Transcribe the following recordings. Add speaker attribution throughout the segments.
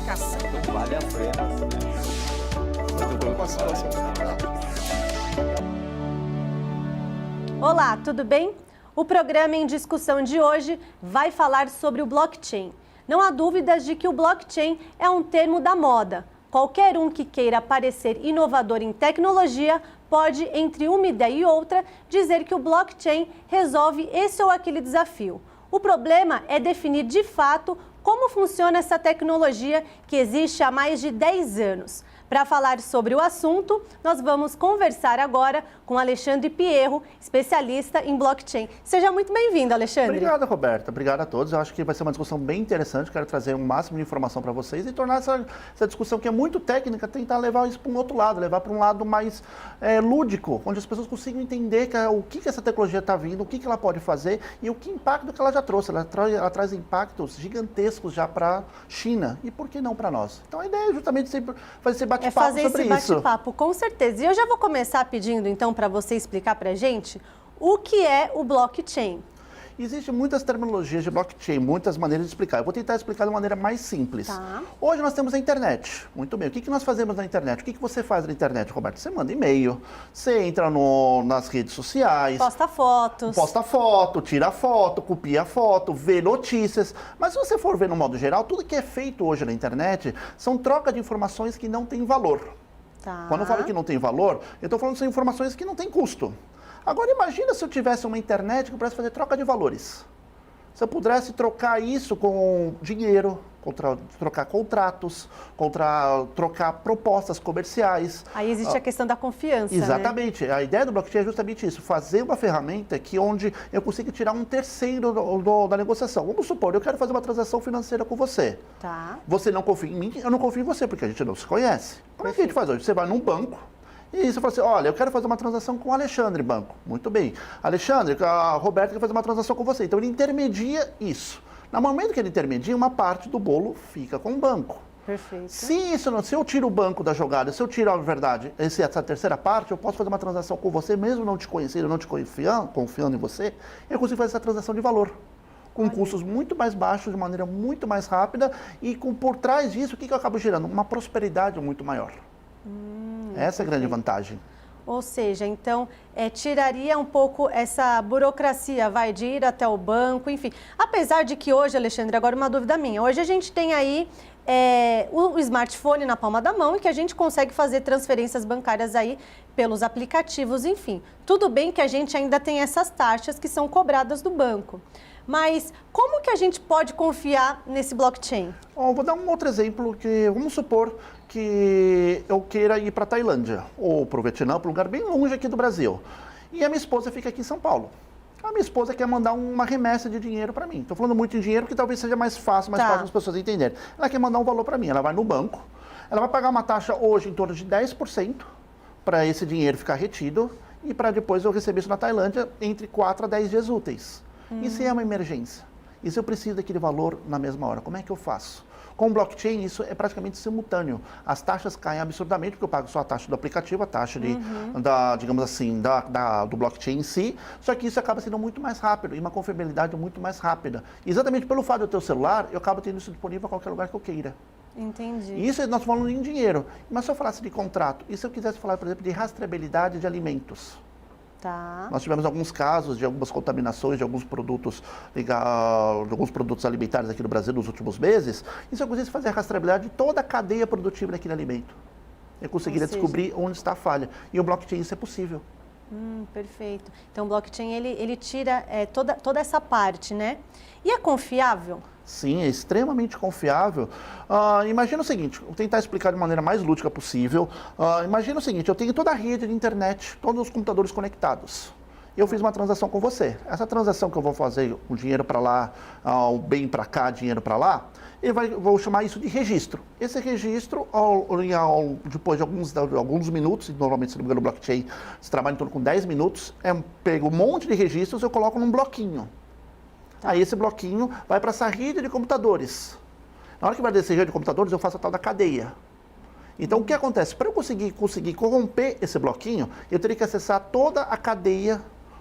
Speaker 1: comunicação.
Speaker 2: Vale a pena.
Speaker 3: Olá, tudo bem? O programa em discussão de hoje vai falar sobre o blockchain. Não há dúvidas de que o blockchain é um termo da moda. Qualquer um que queira parecer inovador em tecnologia pode, entre uma ideia e outra, dizer que o blockchain resolve esse ou aquele desafio. O problema é definir de fato como funciona essa tecnologia que existe há mais de 10 anos. Para falar sobre o assunto, nós vamos conversar agora com Alexandre Pierro, especialista em blockchain. Seja muito bem-vindo, Alexandre.
Speaker 4: Obrigado, Roberta. Obrigado a todos. Eu acho que vai ser uma discussão bem interessante. Quero trazer o máximo de informação para vocês e tornar essa discussão que é muito técnica, tentar levar isso para um outro lado, levar para um lado mais lúdico, onde as pessoas consigam entender o que essa tecnologia está vindo, o que ela pode fazer e o que impacto que ela já trouxe. Ela traz impactos gigantescos já para a China e por que não para nós? Então a ideia é justamente fazer esse bate-papo sobre isso.
Speaker 3: É fazer esse bate-papo, com certeza. E eu já vou começar pedindo, então, para você explicar para a gente o que é o blockchain.
Speaker 4: Existem muitas terminologias de blockchain, muitas maneiras de explicar. Eu vou tentar explicar de uma maneira mais simples.
Speaker 3: Tá.
Speaker 4: Hoje nós temos a internet. Muito bem. O que nós fazemos na internet? O que você faz na internet, Roberto? Você manda e-mail, você entra nas redes sociais.
Speaker 3: Posta fotos.
Speaker 4: Posta foto, tira foto, copia foto, vê notícias. Mas se você for ver no modo geral, tudo que é feito hoje na internet são troca de informações que não têm valor.
Speaker 3: Tá.
Speaker 4: Quando eu falo que não tem valor, eu estou falando que são informações que não têm custo. Agora imagina se eu tivesse uma internet que eu pudesse fazer troca de valores. Se eu pudesse trocar isso com dinheiro, trocar contratos, trocar propostas comerciais.
Speaker 3: Aí existe a questão da confiança,
Speaker 4: exatamente.
Speaker 3: Né?
Speaker 4: A ideia do blockchain é justamente isso, fazer uma ferramenta onde eu consiga tirar um terceiro da negociação. Vamos supor, eu quero fazer uma transação financeira com você.
Speaker 3: Tá.
Speaker 4: Você não confia em mim, eu não confio em você, porque a gente não se conhece. Como é que a gente faz hoje? Você vai num banco, e você fala assim, olha, eu quero fazer uma transação com o Alexandre Banco. Muito bem. Alexandre, a Roberta quer fazer uma transação com você. Então ele intermedia isso. No momento que ele intermedia, uma parte do bolo fica com o banco.
Speaker 3: Perfeito.
Speaker 4: Se eu tiro o banco da jogada, se eu tiro a verdade, essa terceira parte, eu posso fazer uma transação com você, mesmo não te conhecendo, não te confiando em você, eu consigo fazer essa transação de valor. Com custos muito mais baixos, de maneira muito mais rápida e por trás disso, o que eu acabo gerando? Uma prosperidade muito maior. Essa é a grande vantagem.
Speaker 3: Ou seja, então, tiraria um pouco essa burocracia, de ir até o banco, enfim. Apesar de que hoje, Alexandre, agora uma dúvida minha, hoje a gente tem aí o smartphone na palma da mão e que a gente consegue fazer transferências bancárias aí pelos aplicativos, enfim. Tudo bem que a gente ainda tem essas taxas que são cobradas do banco. Mas como que a gente pode confiar nesse blockchain?
Speaker 4: Vou dar um outro exemplo, vamos supor que eu queira ir para a Tailândia ou para o Vietnã, para um lugar bem longe aqui do Brasil. E a minha esposa fica aqui em São Paulo. A minha esposa quer mandar uma remessa de dinheiro para mim. Estou falando muito em dinheiro porque talvez seja mais fácil as pessoas entenderem. Ela quer mandar um valor para mim, ela vai no banco, ela vai pagar uma taxa hoje em torno de 10% para esse dinheiro ficar retido e para depois eu receber isso na Tailândia entre 4 a 10 dias úteis. E se é uma emergência? E se eu preciso daquele valor na mesma hora? Como é que eu faço? Com o blockchain, isso é praticamente simultâneo. As taxas caem absurdamente, porque eu pago só a taxa do aplicativo, a taxa digamos assim, do blockchain em si, só que isso acaba sendo muito mais rápido e uma confiabilidade muito mais rápida. E exatamente pelo fato de eu ter o celular, eu acabo tendo isso disponível a qualquer lugar que eu queira.
Speaker 3: Entendi.
Speaker 4: Isso nós falamos em dinheiro. Mas se eu falasse de contrato, e se eu quisesse falar, por exemplo, de rastreabilidade de alimentos?
Speaker 3: Tá.
Speaker 4: Nós tivemos alguns casos de algumas contaminações de alguns produtos alimentares aqui no Brasil nos últimos meses. E se eu quisesse fazer a rastreabilidade de toda a cadeia produtiva daquele alimento, eu conseguiria descobrir onde está a falha. E o blockchain isso é possível.
Speaker 3: Perfeito. Então o blockchain ele tira toda essa parte, né? E é confiável?
Speaker 4: Sim, é extremamente confiável. Imagina o seguinte, vou tentar explicar de maneira mais lúdica possível. Imagina o seguinte, eu tenho toda a rede de internet, todos os computadores conectados. Eu fiz uma transação com você. Essa transação que eu vou fazer, o dinheiro para lá, o bem para cá, dinheiro para lá, vou chamar isso de registro. Esse registro, depois de alguns minutos, normalmente se não me engano no blockchain, se trabalha em torno com 10 minutos, pego um monte de registros e eu coloco num bloquinho. Aí esse bloquinho vai para essa rede de computadores. Na hora que vai dessa rede de computadores, eu faço a tal da cadeia. Então, o que acontece? Para eu conseguir corromper esse bloquinho, eu teria que acessar toda a cadeia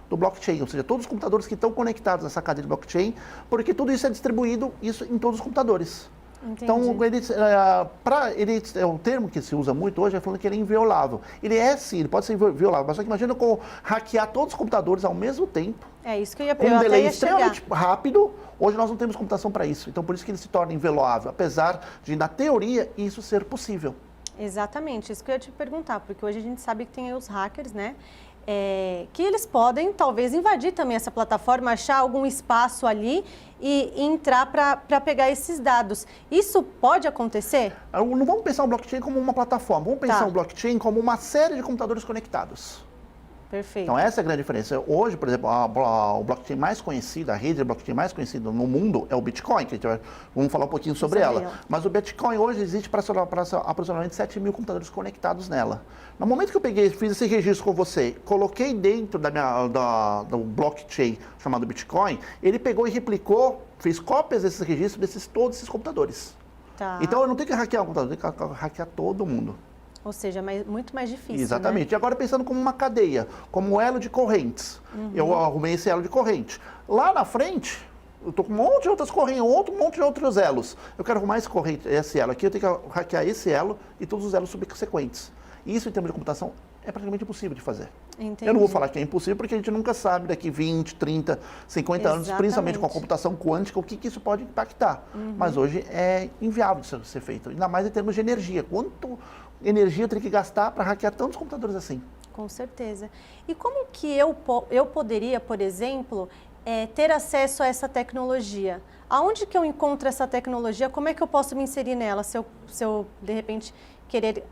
Speaker 4: do blockchain, ou seja, todos os computadores que estão conectados nessa cadeia de blockchain, porque tudo isso é distribuído em todos os computadores.
Speaker 3: Entendi.
Speaker 4: Então, o termo que se usa muito hoje é falando que ele é inviolável. Ele é sim, ele pode ser violável, mas só que imagina hackear todos os computadores ao mesmo tempo.
Speaker 3: É isso que eu ia
Speaker 4: Com um
Speaker 3: eu até
Speaker 4: delay
Speaker 3: ia chegar.
Speaker 4: extremamente rápido. Hoje nós não temos computação para isso. Então, por isso que ele se torna inviolável, apesar de, na teoria, isso ser possível.
Speaker 3: Exatamente, isso que eu ia te perguntar, porque hoje a gente sabe que tem aí os hackers, né? Que eles podem, talvez, invadir também essa plataforma, achar algum espaço ali e entrar para pegar esses dados. Isso pode acontecer?
Speaker 4: Não vamos pensar o blockchain como uma plataforma, vamos pensar
Speaker 3: Tá.
Speaker 4: o blockchain como uma série de computadores conectados.
Speaker 3: Perfeito.
Speaker 4: Então, essa é a grande diferença. Hoje, por exemplo, o blockchain mais conhecido, a rede de blockchain mais conhecida no mundo é o Bitcoin, que vamos falar um pouquinho sobre ela. Mas o Bitcoin hoje existe para aproximadamente 7 mil computadores conectados nela. No momento que eu fiz esse registro com você, coloquei dentro do blockchain chamado Bitcoin, ele pegou e replicou, fez cópias desses registros todos esses computadores.
Speaker 3: Tá.
Speaker 4: Então, eu não tenho que hackear um computador, eu tenho que hackear todo mundo.
Speaker 3: Ou seja, muito mais difícil,
Speaker 4: Exatamente.
Speaker 3: né?
Speaker 4: E agora pensando como uma cadeia, como um elo de correntes. Eu arrumei esse elo de corrente. Lá na frente, eu estou com um monte de outras correntes, um monte de outros elos. Eu quero arrumar esse elo aqui, eu tenho que hackear esse elo e todos os elos subsequentes. Isso, em termos de computação, é praticamente impossível de fazer.
Speaker 3: Entendi.
Speaker 4: Eu não vou falar que é impossível, porque a gente nunca sabe daqui 20, 30, 50 anos, principalmente com a computação quântica, o que isso pode impactar. Mas hoje é inviável de ser feito, ainda mais em termos de energia. Quanto energia eu teria que gastar para hackear tantos computadores assim?
Speaker 3: Com certeza. E como que eu poderia, por exemplo, ter acesso a essa tecnologia? Aonde que eu encontro essa tecnologia? Como é que eu posso me inserir nela se eu de repente, querer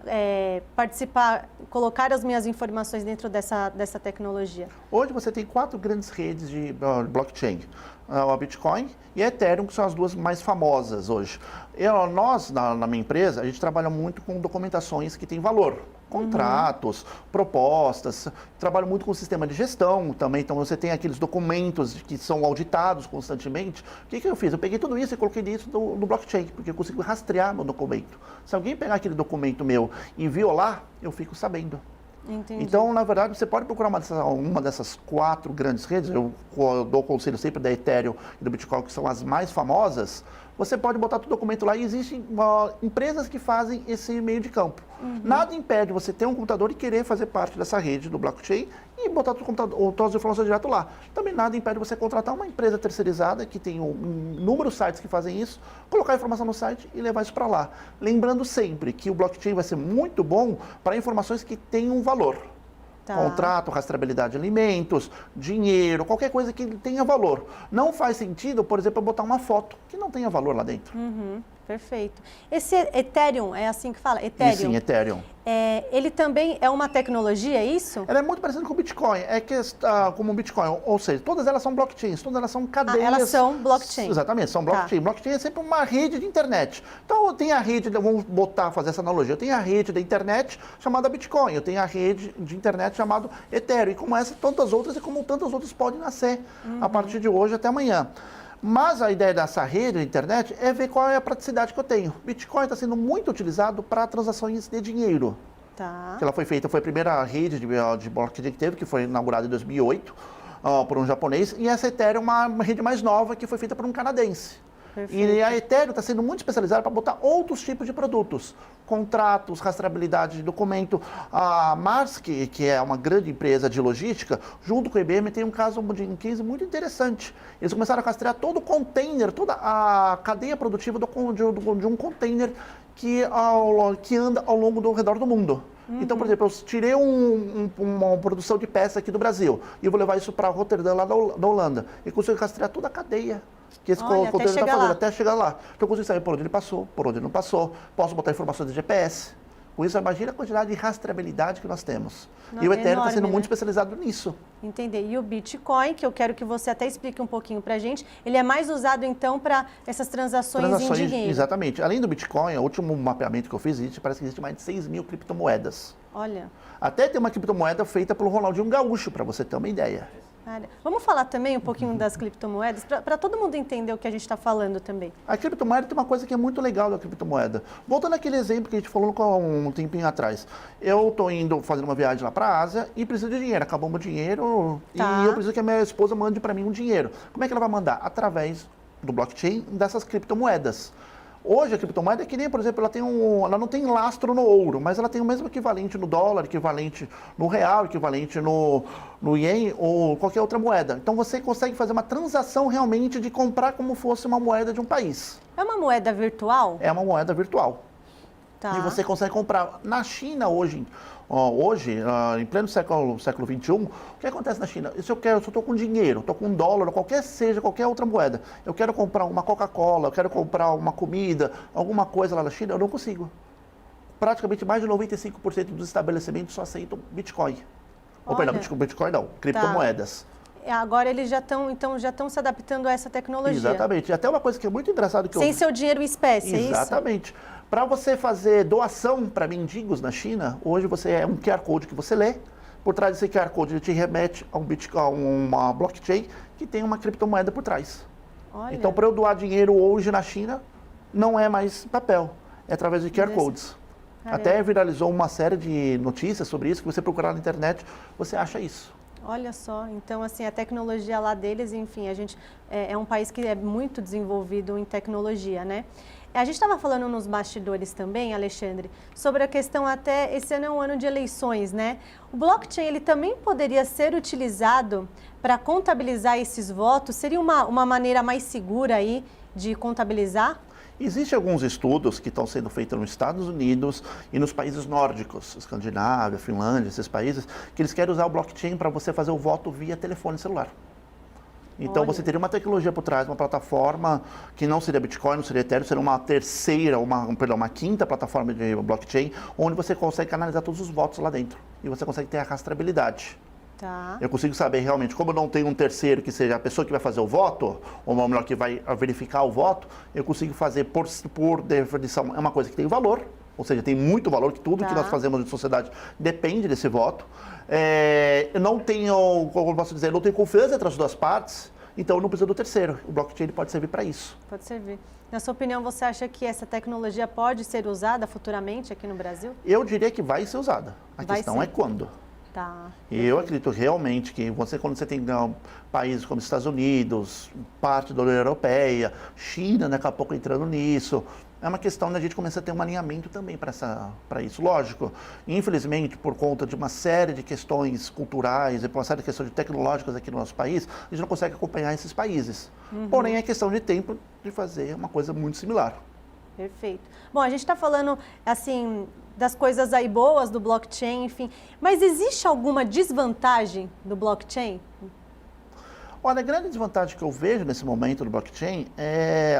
Speaker 3: participar, colocar as minhas informações dentro dessa tecnologia?
Speaker 4: Hoje você tem 4 grandes redes de blockchain. O Bitcoin e a Ethereum, que são as duas mais famosas hoje. Nós, na minha empresa, a gente trabalha muito com documentações que têm valor. Contratos, propostas, trabalho muito com o sistema de gestão também, então você tem aqueles documentos que são auditados constantemente. O que eu fiz? Eu peguei tudo isso e coloquei isso no blockchain, porque eu consigo rastrear meu documento. Se alguém pegar aquele documento meu e violar, eu fico sabendo.
Speaker 3: Entendi.
Speaker 4: Então, na verdade, você pode procurar uma dessas 4 grandes redes, eu dou o conselho sempre da Ethereum e do Bitcoin, que são as mais famosas. Você pode botar todo o documento lá e existem empresas que fazem esse meio de campo. Nada impede você ter um computador e querer fazer parte dessa rede do blockchain e botar todas as informações direto lá. Também nada impede você contratar uma empresa terceirizada que tem inúmeros sites que fazem isso, colocar a informação no site e levar isso para lá. Lembrando sempre que o blockchain vai ser muito bom para informações que têm um valor.
Speaker 3: Tá.
Speaker 4: Contrato, rastreabilidade de alimentos, dinheiro, qualquer coisa que tenha valor. Não faz sentido, por exemplo, eu botar uma foto que não tenha valor lá dentro.
Speaker 3: Perfeito. Esse Ethereum, é assim que fala? Ethereum.
Speaker 4: Sim, Ethereum.
Speaker 3: Ele também é uma tecnologia, é isso?
Speaker 4: Ela é muito parecida com o Bitcoin, como o Bitcoin, ou seja, todas elas são blockchains, todas elas são cadeias.
Speaker 3: Elas são blockchain.
Speaker 4: Exatamente, são blockchain.
Speaker 3: Tá.
Speaker 4: Blockchain é sempre uma rede de internet. Então eu tenho a rede, vamos fazer essa analogia, eu tenho a rede da internet chamada Bitcoin, eu tenho a rede de internet chamada Ethereum, e como essa, tantas outras, e como tantas outras podem nascer a partir de hoje até amanhã. Mas a ideia dessa rede da internet é ver qual é a praticidade que eu tenho. Bitcoin está sendo muito utilizado para transações de dinheiro.
Speaker 3: Tá.
Speaker 4: Ela foi a primeira rede de blockchain que teve, que foi inaugurada em 2008 por um japonês. E essa Ethereum é uma rede mais nova que foi feita por um canadense.
Speaker 3: Perfeito.
Speaker 4: E a Ethereum está sendo muito especializada para botar outros tipos de produtos. Contratos, rastreabilidade de documento. A Maersk, que é uma grande empresa de logística, junto com a IBM, tem um caso de um case muito interessante. Eles começaram a rastrear todo o container, toda a cadeia produtiva de um container que anda ao redor do mundo. Então, por exemplo, eu tirei uma produção de peça aqui do Brasil e eu vou levar isso para Roterdã, lá da Holanda, e consigo rastrear toda a cadeia que esse container está fazendo, até chegar lá. Então eu consigo saber por onde ele passou, por onde ele não passou, posso botar informações de GPS. Com isso, imagina a quantidade de rastreabilidade que nós temos. E o Ethereum está sendo muito especializado nisso.
Speaker 3: Entendi. E o Bitcoin, que eu quero que você até explique um pouquinho para a gente, ele é mais usado, então, para essas transações em dinheiro.
Speaker 4: Exatamente. Além do Bitcoin, o último mapeamento que eu fiz, parece que existe mais de 6 mil criptomoedas.
Speaker 3: Olha.
Speaker 4: Até tem uma criptomoeda feita pelo Ronaldinho Gaúcho, para você ter uma ideia.
Speaker 3: Vamos falar também um pouquinho das criptomoedas, para todo mundo entender o que a gente está falando também.
Speaker 4: A criptomoeda tem uma coisa que é muito legal da criptomoeda. Voltando àquele exemplo que a gente falou um tempinho atrás. Eu estou indo fazer uma viagem lá para a Ásia e preciso de dinheiro. Acabou meu dinheiro e eu preciso que a minha esposa mande para mim um dinheiro. Como é que ela vai mandar? Através do blockchain dessas criptomoedas. Hoje a criptomoeda é que nem, por exemplo, ela não tem lastro no ouro, mas ela tem o mesmo equivalente no dólar, equivalente no real, equivalente no ien ou qualquer outra moeda. Então você consegue fazer uma transação realmente de comprar como fosse uma moeda de um país.
Speaker 3: É uma moeda virtual?
Speaker 4: É uma moeda virtual.
Speaker 3: Tá.
Speaker 4: E você consegue comprar. Na China hoje, em pleno século XXI, o que acontece na China? Se eu estou com dinheiro, estou com dólar, qualquer outra moeda, eu quero comprar uma Coca-Cola, eu quero comprar uma comida, alguma coisa lá na China, eu não consigo. Praticamente mais de 95% dos estabelecimentos só aceitam Bitcoin. Ou, perdão, Bitcoin não, criptomoedas.
Speaker 3: Agora eles já estão se adaptando a essa tecnologia.
Speaker 4: Exatamente. E até uma coisa que é muito engraçado que
Speaker 3: Sem seu dinheiro em espécie, é isso?
Speaker 4: Exatamente. Para você fazer doação para mendigos na China, hoje é um QR Code que você lê. Por trás desse QR Code ele te remete a uma blockchain que tem uma criptomoeda por trás.
Speaker 3: Olha.
Speaker 4: Então, para eu doar dinheiro hoje na China, não é mais papel, é através de QR Codes.
Speaker 3: Caramba.
Speaker 4: Até viralizou uma série de notícias sobre isso, que você procurar na internet, você acha isso.
Speaker 3: Olha só, então assim, a tecnologia lá deles, enfim, a gente é um país que é muito desenvolvido em tecnologia, né? A gente estava falando nos bastidores também, Alexandre, sobre a questão até, esse ano é um ano de eleições, né? O blockchain, ele também poderia ser utilizado para contabilizar esses votos? Seria uma maneira mais segura aí de contabilizar?
Speaker 4: Existem alguns estudos que estão sendo feitos nos Estados Unidos e nos países nórdicos, Escandinávia, Finlândia, esses países, que eles querem usar o blockchain para você fazer o voto via telefone celular. Então você teria uma tecnologia por trás, uma plataforma que não seria Bitcoin, não seria Ethereum, seria uma terceira, uma quinta plataforma de blockchain, onde você consegue canalizar todos os votos lá dentro e você consegue ter a rastreabilidade.
Speaker 3: Tá.
Speaker 4: Eu consigo saber realmente, como eu não tenho um terceiro que seja a pessoa que vai fazer o voto, ou melhor, que vai verificar o voto, eu consigo fazer por definição, é uma coisa que tem valor, ou seja, tem muito valor, que tudo que nós fazemos em sociedade depende desse voto. Eu não tenho, como posso dizer, eu não tenho confiança entre as duas partes, então eu não preciso do terceiro. O blockchain pode servir para isso.
Speaker 3: Pode servir. Na sua opinião, você acha que essa tecnologia pode ser usada futuramente aqui no Brasil?
Speaker 4: Eu diria que vai ser usada. A questão é quando.
Speaker 3: Tá.
Speaker 4: Eu acredito realmente que quando você tem países como Estados Unidos, parte da União Europeia, China daqui a pouco entrando nisso, é uma questão da gente começar a ter um alinhamento também para isso. Lógico, infelizmente, por conta de uma série de questões culturais e por uma série de questões tecnológicas aqui no nosso país, a gente não consegue acompanhar esses países. Porém, é questão de tempo de fazer uma coisa muito similar.
Speaker 3: Perfeito. Bom, a gente está falando, assim, das coisas aí boas do blockchain, enfim, mas existe alguma desvantagem do blockchain?
Speaker 4: Olha, a grande desvantagem que eu vejo nesse momento do blockchain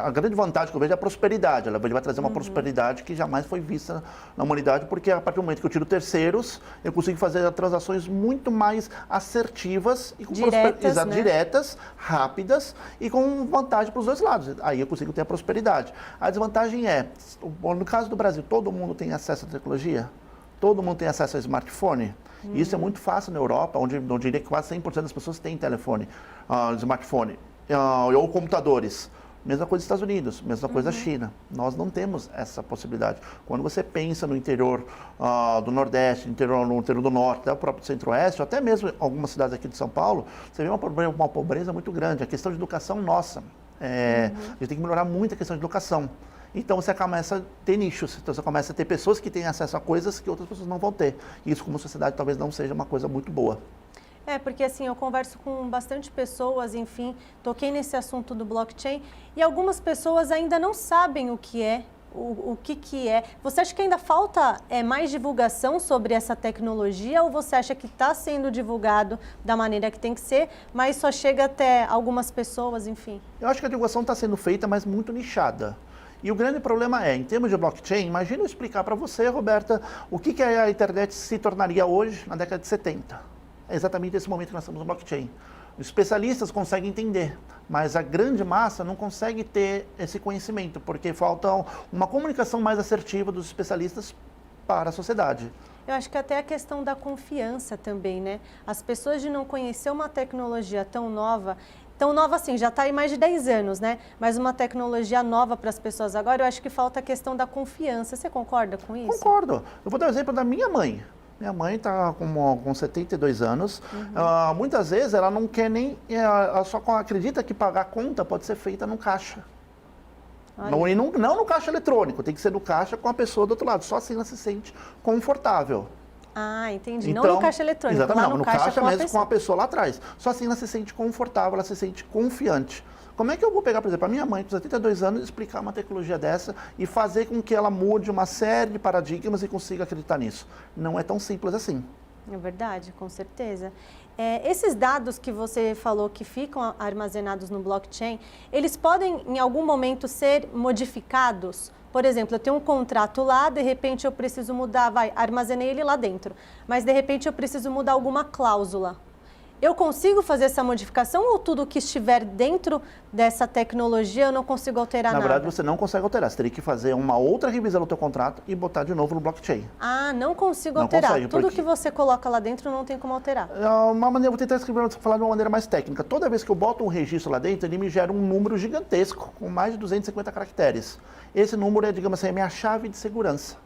Speaker 4: a grande vantagem que eu vejo é a prosperidade. Ele vai trazer uma prosperidade que jamais foi vista na humanidade, porque a partir do momento que eu tiro terceiros, eu consigo fazer transações muito mais assertivas e com diretas, rápidas e com vantagem para os dois lados. Aí eu consigo ter a prosperidade. A desvantagem no caso do Brasil, todo mundo tem acesso à tecnologia? Todo mundo tem acesso ao smartphone? Isso é muito fácil na Europa, onde eu diria que quase 100% das pessoas têm telefone, smartphone ou computadores. Mesma coisa nos Estados Unidos, mesma coisa na China. Nós não temos essa possibilidade. Quando você pensa no interior do Nordeste, no interior do Norte, até o próprio Centro-Oeste, ou até mesmo algumas cidades aqui de São Paulo, você vê uma pobreza muito grande. A questão de educação nossa. A gente tem que melhorar muito a questão de educação. Então você começa a ter nichos, então você começa a ter pessoas que têm acesso a coisas que outras pessoas não vão ter. E isso como sociedade talvez não seja uma coisa muito boa.
Speaker 3: Porque assim, eu converso com bastante pessoas, enfim, toquei nesse assunto do blockchain e algumas pessoas ainda não sabem o que é, o que é. Você acha que ainda falta mais divulgação sobre essa tecnologia ou você acha que está sendo divulgado da maneira que tem que ser, mas só chega até algumas pessoas, enfim?
Speaker 4: Eu acho que a divulgação está sendo feita, mas muito nichada. E o grande problema em termos de blockchain, imagina eu explicar para você, Roberta, o que a internet se tornaria hoje na década de 70. É exatamente esse momento que nós estamos no blockchain. Os especialistas conseguem entender, mas a grande massa não consegue ter esse conhecimento, porque falta uma comunicação mais assertiva dos especialistas para a sociedade.
Speaker 3: Eu acho que até a questão da confiança também, né? As pessoas de não conhecer uma tecnologia tão nova assim, já está aí mais de 10 anos, né? Mas uma tecnologia nova para as pessoas agora, eu acho que falta a questão da confiança. Você concorda com isso?
Speaker 4: Concordo. Eu vou dar um exemplo da minha mãe. Minha mãe está com 72 anos. Muitas vezes ela não quer nem... Ela só acredita que pagar a conta pode ser feita no caixa. Não, e não no caixa eletrônico, tem que ser no caixa com a pessoa do outro lado. Só assim ela se sente confortável.
Speaker 3: Ah, entendi.
Speaker 4: Então,
Speaker 3: não no caixa eletrônico,
Speaker 4: exatamente,
Speaker 3: lá no
Speaker 4: caixa
Speaker 3: com a
Speaker 4: mesmo com
Speaker 3: pessoa.
Speaker 4: a pessoa lá atrás. Só assim ela se sente confortável, ela se sente confiante. Como é que eu vou pegar, por exemplo, a minha mãe, com 72 anos, explicar uma tecnologia dessa e fazer com que ela mude uma série de paradigmas e consiga acreditar nisso? Não é tão simples assim.
Speaker 3: É verdade, com certeza. Esses dados que você falou que ficam armazenados no blockchain, eles podem em algum momento ser modificados? Por exemplo, eu tenho um contrato lá, de repente eu preciso mudar, armazenei ele lá dentro, mas de repente eu preciso mudar alguma cláusula. Eu consigo fazer essa modificação ou tudo que estiver dentro dessa tecnologia eu não consigo alterar nada?
Speaker 4: Na verdade, você não consegue alterar. Você teria que fazer uma outra revisão do teu contrato e botar de novo no blockchain.
Speaker 3: Ah, não consigo
Speaker 4: Não
Speaker 3: alterar.
Speaker 4: consegue,
Speaker 3: Tudo
Speaker 4: porque-
Speaker 3: que você coloca lá dentro não tem como alterar.
Speaker 4: Uma maneira, vou tentar falar de uma maneira mais técnica. Toda vez que eu boto um registro lá dentro, ele me gera um número gigantesco, com mais de 250 caracteres. Esse número é, digamos assim, a minha chave de segurança.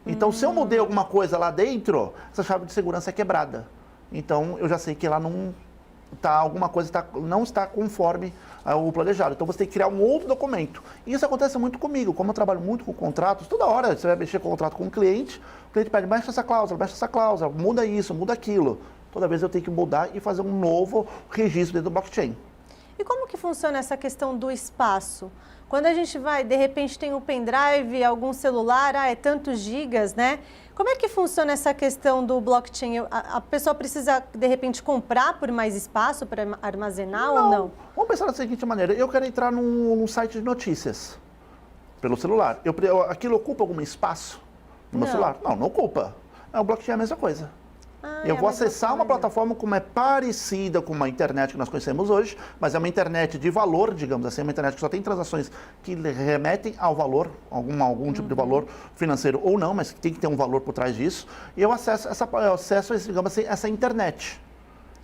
Speaker 4: Então, se eu mudei alguma coisa lá dentro, essa chave de segurança é quebrada. Então, eu já sei que lá não tá, alguma coisa não está conforme o planejado. Então, você tem que criar um outro documento. E isso acontece muito comigo. Como eu trabalho muito com contratos, toda hora você vai mexer com o contrato com o cliente pede, mexe essa cláusula, muda isso, muda aquilo. Toda vez eu tenho que mudar e fazer um novo registro dentro do blockchain.
Speaker 3: E como que funciona essa questão do espaço? Quando a gente vai, de repente tem um pendrive, algum celular, é tantos gigas, né? Como é que funciona essa questão do blockchain? A pessoa precisa, de repente, comprar por mais espaço para armazenar ou não?
Speaker 4: Vamos pensar da seguinte maneira. Eu quero entrar num site de notícias pelo celular. Aquilo ocupa algum espaço no meu
Speaker 3: Não.
Speaker 4: celular? Não ocupa. O blockchain é a mesma coisa.
Speaker 3: Ah,
Speaker 4: Eu
Speaker 3: é a
Speaker 4: vou
Speaker 3: mesma
Speaker 4: acessar uma
Speaker 3: coisa.
Speaker 4: plataforma como é parecida com uma internet que nós conhecemos hoje, mas é uma internet de valor, digamos assim, uma internet que só tem transações que remetem ao valor, algum tipo de valor financeiro ou não, mas tem que ter um valor por trás disso. E eu acesso digamos assim, essa internet.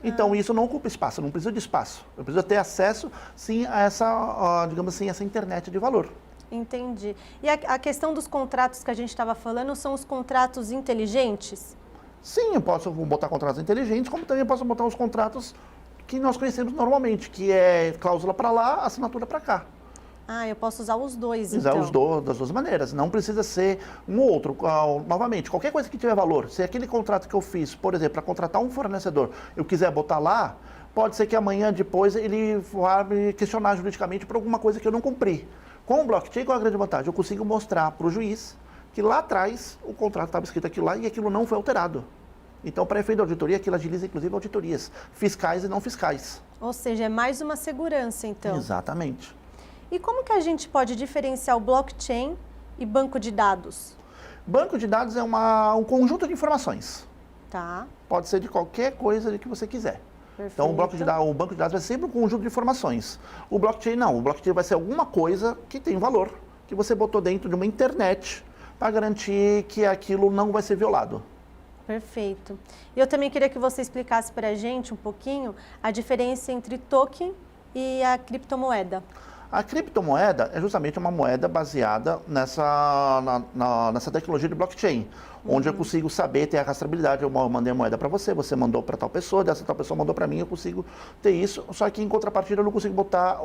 Speaker 4: Então, isso não ocupa espaço, eu não preciso de espaço. Eu preciso ter acesso, sim, a essa, digamos assim, essa internet de valor.
Speaker 3: Entendi. E a questão dos contratos que a gente estava falando são os contratos inteligentes?
Speaker 4: Sim, eu posso botar contratos inteligentes, como também posso botar os contratos que nós conhecemos normalmente, que é cláusula para lá, assinatura para cá.
Speaker 3: Ah, eu posso usar os dois,
Speaker 4: Usar
Speaker 3: então.
Speaker 4: das duas maneiras, não precisa ser um ou outro. Novamente, qualquer coisa que tiver valor, se aquele contrato que eu fiz, por exemplo, para contratar um fornecedor, eu quiser botar lá, pode ser que amanhã, depois, ele vá me questionar juridicamente por alguma coisa que eu não cumpri. Com o blockchain, qual é a grande vantagem? Eu consigo mostrar para o juiz que lá atrás o contrato estava escrito aquilo lá e aquilo não foi alterado. Então, para efeito de auditoria, aquilo agiliza inclusive auditorias fiscais e não fiscais.
Speaker 3: Ou seja, é mais uma segurança, então.
Speaker 4: Exatamente.
Speaker 3: E como que a gente pode diferenciar o blockchain e banco de dados?
Speaker 4: Banco de dados é um conjunto de informações.
Speaker 3: Tá.
Speaker 4: Pode ser de qualquer coisa que você quiser.
Speaker 3: Perfeito.
Speaker 4: Então, o banco de dados vai ser sempre um conjunto de informações. O blockchain não. O blockchain vai ser alguma coisa que tem valor, que você botou dentro de uma internet para garantir que aquilo não vai ser violado.
Speaker 3: Perfeito. E eu também queria que você explicasse para a gente um pouquinho a diferença entre token e a criptomoeda.
Speaker 4: A criptomoeda é justamente uma moeda baseada nessa tecnologia de blockchain, onde eu consigo saber, ter a rastreabilidade. Eu mandei a moeda para você, você mandou para tal pessoa, dessa tal pessoa mandou para mim, eu consigo ter isso. Só que em contrapartida eu não consigo botar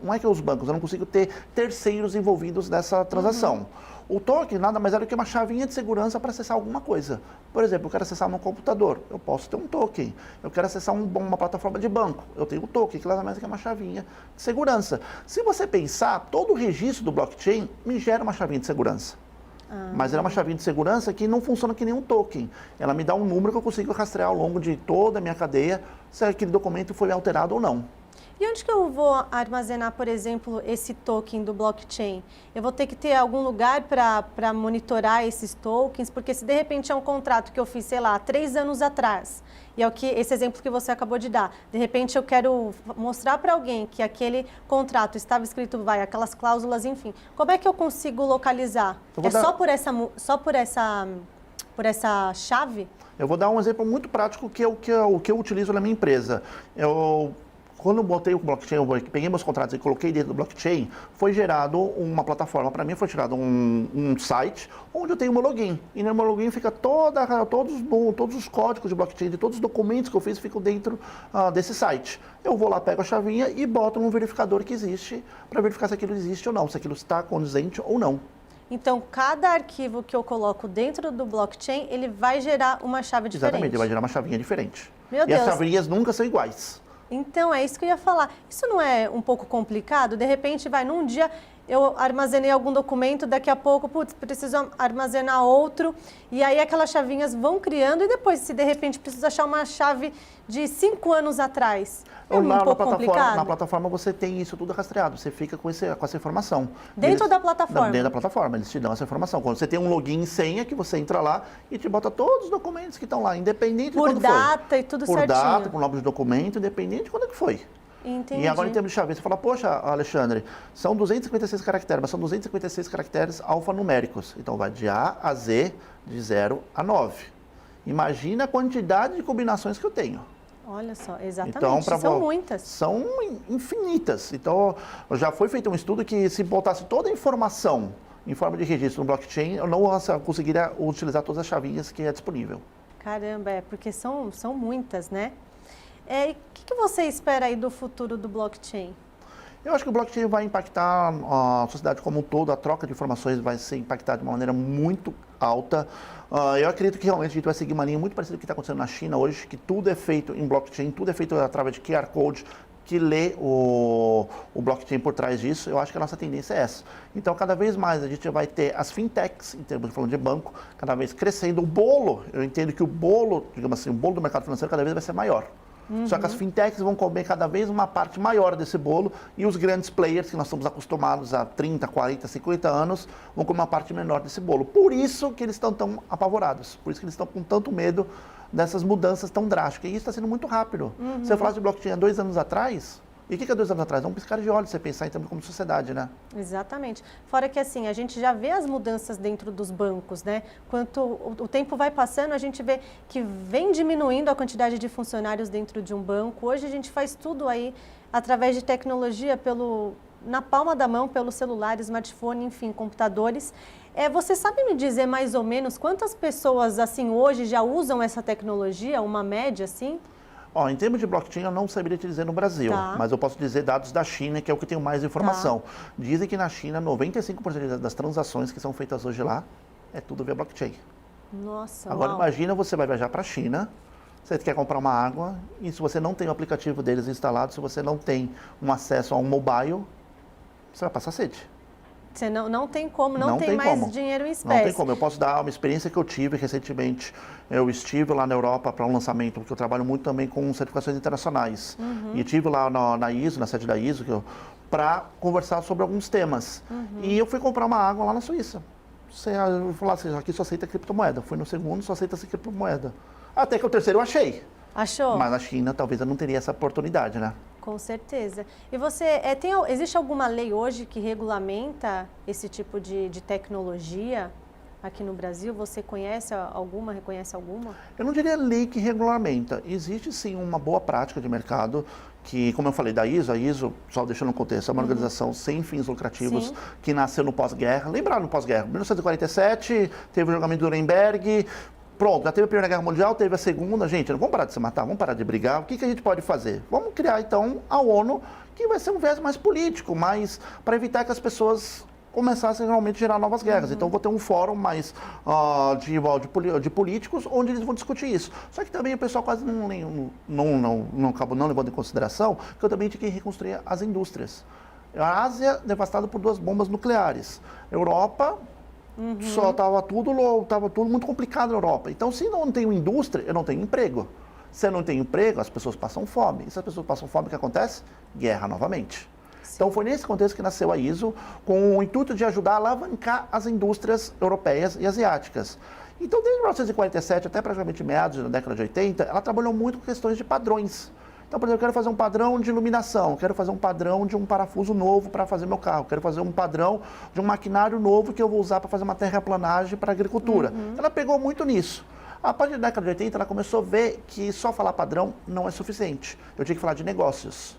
Speaker 4: não é que os bancos, eu não consigo ter terceiros envolvidos nessa transação. O token nada mais é do que uma chavinha de segurança para acessar alguma coisa. Por exemplo, eu quero acessar meu computador, eu posso ter um token. Eu quero acessar uma plataforma de banco, eu tenho um token, que nada mais é que uma chavinha de segurança. Se você pensar, todo o registro do blockchain me gera uma chavinha de segurança. Mas ela é uma chavinha de segurança que não funciona que nem um token. Ela me dá um número que eu consigo rastrear ao longo de toda a minha cadeia se aquele documento foi alterado ou não.
Speaker 3: E onde que eu vou armazenar, por exemplo, esse token do blockchain? Eu vou ter que ter algum lugar para monitorar esses tokens? Porque se de repente é um contrato que eu fiz, sei lá, 3 anos atrás, e é esse exemplo que você acabou de dar, de repente eu quero mostrar para alguém que aquele contrato estava escrito, aquelas cláusulas, enfim. Como é que eu consigo localizar? Só por essa chave?
Speaker 4: Eu vou dar um exemplo muito prático que é o que eu utilizo na minha empresa. quando eu botei o blockchain, eu peguei meus contratos e coloquei dentro do blockchain, foi gerado uma plataforma. Para mim foi gerado um site onde eu tenho meu login. E no meu login fica todos os códigos de blockchain, de todos os documentos que eu fiz ficam dentro desse site. Eu vou lá, pego a chavinha e boto num verificador que existe para verificar se aquilo existe ou não, se aquilo está condizente ou não.
Speaker 3: Então, cada arquivo que eu coloco dentro do blockchain, ele vai gerar uma chave diferente.
Speaker 4: Exatamente, ele vai gerar uma chavinha diferente.
Speaker 3: Meu
Speaker 4: E
Speaker 3: Deus.
Speaker 4: as chavinhas nunca são iguais.
Speaker 3: Então, é isso que eu ia falar. Isso não é um pouco complicado? De repente, num dia eu armazenei algum documento, daqui a pouco, putz, preciso armazenar outro, e aí aquelas chavinhas vão criando, e depois, se de repente preciso achar uma chave de 5 anos atrás, é um pouco complicado?
Speaker 4: Na plataforma você tem isso tudo rastreado, você fica com essa informação.
Speaker 3: Dentro da plataforma?
Speaker 4: Dentro da plataforma, eles te dão essa informação. Quando você tem um login e senha, que você entra lá e te bota todos os documentos que estão lá, independente de quando foi.
Speaker 3: Por data e tudo certinho?
Speaker 4: Por data, por nome de documento, independente de quando é que foi.
Speaker 3: Entendi.
Speaker 4: E agora, em termos de chave, você fala, poxa, Alexandre, são 256 caracteres, mas são 256 caracteres alfanuméricos. Então, vai de A a Z, de 0 a 9. Imagina a quantidade de combinações que eu tenho.
Speaker 3: Olha só, exatamente,
Speaker 4: então,
Speaker 3: são muitas.
Speaker 4: São infinitas. Então, já foi feito um estudo que se botasse toda a informação em forma de registro no blockchain, eu não conseguiria utilizar todas as chavinhas que é disponível.
Speaker 3: Caramba, porque são muitas, né? O que você espera aí do futuro do blockchain?
Speaker 4: Eu acho que o blockchain vai impactar a sociedade como um todo, a troca de informações vai ser impactada de uma maneira muito alta. Eu acredito que realmente a gente vai seguir uma linha muito parecida com o que está acontecendo na China hoje, que tudo é feito em blockchain, tudo é feito através de QR Code, que lê o blockchain por trás disso. Eu acho que a nossa tendência é essa. Então, cada vez mais a gente vai ter as fintechs, em termos de falando de banco, cada vez crescendo. O bolo, eu entendo que o bolo, digamos assim, o bolo do mercado financeiro cada vez vai ser maior. Só que as fintechs vão comer cada vez uma parte maior desse bolo e os grandes players, que nós estamos acostumados há 30, 40, 50 anos, vão comer uma parte menor desse bolo. Por isso que eles estão tão apavorados, por isso que eles estão com tanto medo dessas mudanças tão drásticas. E isso está sendo muito rápido. Se eu falasse de blockchain há 2 anos atrás, e o que é 2 anos atrás? É um piscar de olhos você pensar em termos como sociedade, né?
Speaker 3: Exatamente. Fora que assim, a gente já vê as mudanças dentro dos bancos, né? Quanto o tempo vai passando, a gente vê que vem diminuindo a quantidade de funcionários dentro de um banco. Hoje a gente faz tudo aí através de tecnologia, na palma da mão, pelo celular, smartphone, enfim, computadores. Você sabe me dizer mais ou menos quantas pessoas assim hoje já usam essa tecnologia, uma média assim?
Speaker 4: Em termos de blockchain, eu não saberia te dizer no Brasil, mas eu posso dizer dados da China, que é o que eu tenho mais informação. Dizem que na China, 95% das transações que são feitas hoje lá, é tudo via blockchain.
Speaker 3: Nossa,
Speaker 4: Agora, imagina, você vai viajar para a China, você quer comprar uma água, e se você não tem o aplicativo deles instalado, se você não tem um acesso a um mobile, você vai passar sede.
Speaker 3: Você não tem como, não tem mais como. Dinheiro em espécie.
Speaker 4: Não tem como. Eu posso dar uma experiência que eu tive recentemente. Eu estive lá na Europa para um lançamento, porque eu trabalho muito também com certificações internacionais. E estive lá na ISO, na sede da ISO, para conversar sobre alguns temas. E eu fui comprar uma água lá na Suíça. Eu falei assim, aqui só aceita criptomoeda. Fui no segundo, só aceita criptomoeda. Até que o terceiro eu achei.
Speaker 3: Achou?
Speaker 4: Mas na China talvez eu não teria essa oportunidade, né?
Speaker 3: Com certeza. E você, existe alguma lei hoje que regulamenta esse tipo de tecnologia aqui no Brasil? Você conhece alguma, reconhece alguma?
Speaker 4: Eu não diria lei que regulamenta. Existe sim uma boa prática de mercado que, como eu falei, da ISO, a ISO, só deixando no contexto, é uma organização sem fins lucrativos que nasceu no pós-guerra. Lembraram no pós-guerra? 1947, teve o julgamento do Nuremberg. Pronto, já teve a Primeira Guerra Mundial, teve a Segunda. Gente, não vamos parar de se matar, vamos parar de brigar. O que a gente pode fazer? Vamos criar, então, a ONU, que vai ser um viés mais político, mas para evitar que as pessoas começassem realmente a gerar novas guerras. Então, vou ter um fórum mais de políticos, onde eles vão discutir isso. Só que também o pessoal quase não acabou não levando em consideração que eu também tinha que reconstruir as indústrias. A Ásia, devastada por 2 bombas nucleares. Europa... Só estava tudo muito complicado na Europa. Então, se não tenho indústria, eu não tenho emprego. Se eu não tenho emprego, as pessoas passam fome. E se as pessoas passam fome, o que acontece? Guerra novamente. Então, foi nesse contexto que nasceu a ISO, com o intuito de ajudar a alavancar as indústrias europeias e asiáticas. Então, desde 1947 até praticamente meados da década de 80, ela trabalhou muito com questões de padrões. Então, por exemplo, eu quero fazer um padrão de iluminação, quero fazer um padrão de um parafuso novo para fazer meu carro, quero fazer um padrão de um maquinário novo que eu vou usar para fazer uma terraplanagem para a agricultura. Ela pegou muito nisso. A partir da década de 80, ela começou a ver que só falar padrão não é suficiente. Eu tinha que falar de negócios.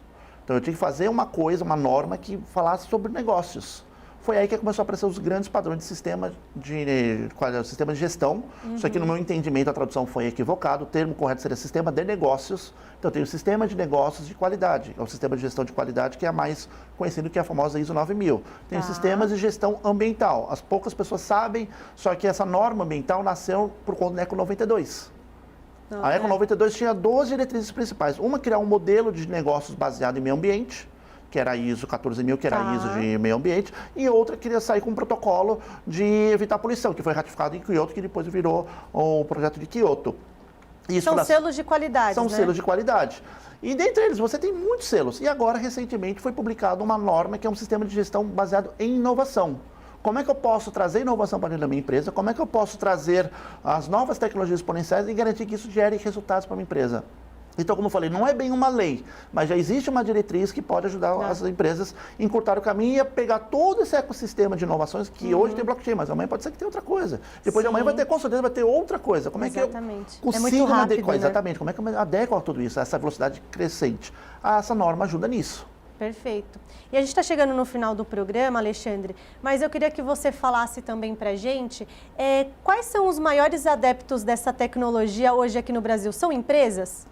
Speaker 4: Então eu tinha que fazer uma coisa, uma norma que falasse sobre negócios. Foi aí que começou a aparecer os grandes padrões de sistema de gestão. Só que no meu entendimento a tradução foi equivocada. O termo correto seria sistema de negócios. Então eu tenho o sistema de negócios de qualidade. É o sistema de gestão de qualidade que é mais conhecido, que é a famosa ISO 9000. Tem os sistemas de gestão ambiental. As poucas pessoas sabem, só que essa norma ambiental nasceu por conta da Eco 92. A Eco 92 tinha 12 diretrizes principais. Uma, criar um modelo de negócios baseado em meio ambiente, que era a ISO 14000, que era a ISO de meio ambiente, e outra queria sair com um protocolo de evitar poluição, que foi ratificado em Kyoto, que depois virou o projeto de Kyoto.
Speaker 3: São selos de qualidade,
Speaker 4: São
Speaker 3: né?
Speaker 4: selos de qualidade. E dentre eles, você tem muitos selos. E agora, recentemente, foi publicada uma norma que é um sistema de gestão baseado em inovação. Como é que eu posso trazer inovação para dentro da minha empresa? Como é que eu posso trazer as novas tecnologias exponenciais e garantir que isso gere resultados para a minha empresa? Então, como eu falei, não é bem uma lei, mas já existe uma diretriz que pode ajudar as empresas a encurtar o caminho e a pegar todo esse ecossistema de inovações que hoje tem blockchain, mas amanhã pode ser que tenha outra coisa. Depois de amanhã vai ter, com certeza, vai ter outra coisa. Como é que eu consigo
Speaker 3: muito rápido,
Speaker 4: adequar?
Speaker 3: né?
Speaker 4: Exatamente, como é que eu adequo a tudo isso, a essa velocidade crescente? Essa norma ajuda nisso.
Speaker 3: Perfeito. E a gente está chegando no final do programa, Alexandre, mas eu queria que você falasse também para a gente quais são os maiores adeptos dessa tecnologia hoje aqui no Brasil? São empresas?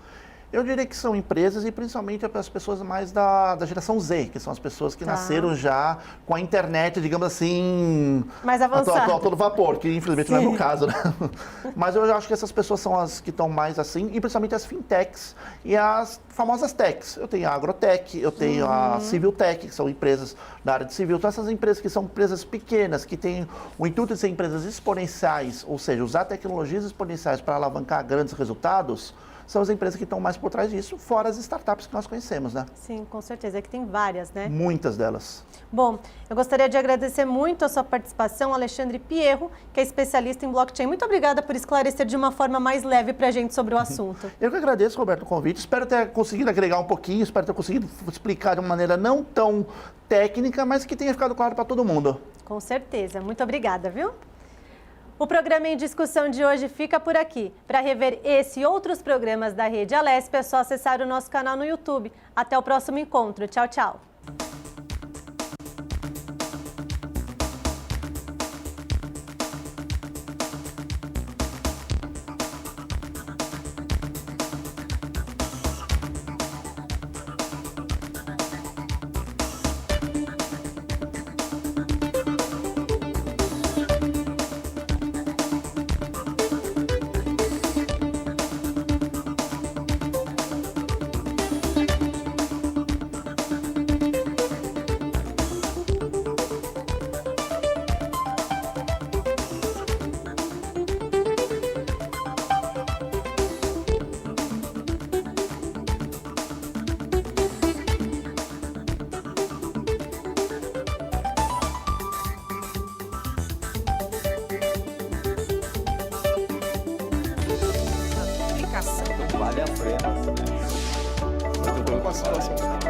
Speaker 4: Eu diria que são empresas e principalmente as pessoas mais da geração Z, que são as pessoas que nasceram já com a internet, digamos assim,
Speaker 3: mais avançada.
Speaker 4: A todo vapor, que infelizmente não é o meu caso, né? Mas eu acho que essas pessoas são as que estão mais assim, e principalmente as fintechs e as famosas techs. Eu tenho a Agrotech, eu tenho a Civil Tech, que são empresas da área de civil. Então essas empresas que são empresas pequenas, que têm o intuito de ser empresas exponenciais, ou seja, usar tecnologias exponenciais para alavancar grandes resultados, são as empresas que estão mais por trás disso, fora as startups que nós conhecemos, né?
Speaker 3: Sim, com certeza. É que tem várias, né?
Speaker 4: Muitas delas. Bom,
Speaker 3: eu gostaria de agradecer muito a sua participação, Alexandre Pierro, que é especialista em blockchain. Muito obrigada por esclarecer de uma forma mais leve para a gente sobre o assunto.
Speaker 4: Eu que agradeço, Roberto, o convite. Espero ter conseguido agregar um pouquinho, espero ter conseguido explicar de uma maneira não tão técnica, mas que tenha ficado claro para todo mundo.
Speaker 3: Com certeza. Muito obrigada, viu? O programa em discussão de hoje fica por aqui. Para rever esse e outros programas da Rede Alesp, é só acessar o nosso canal no YouTube. Até o próximo encontro. Tchau, tchau.
Speaker 1: Vale a pena. Muito bem,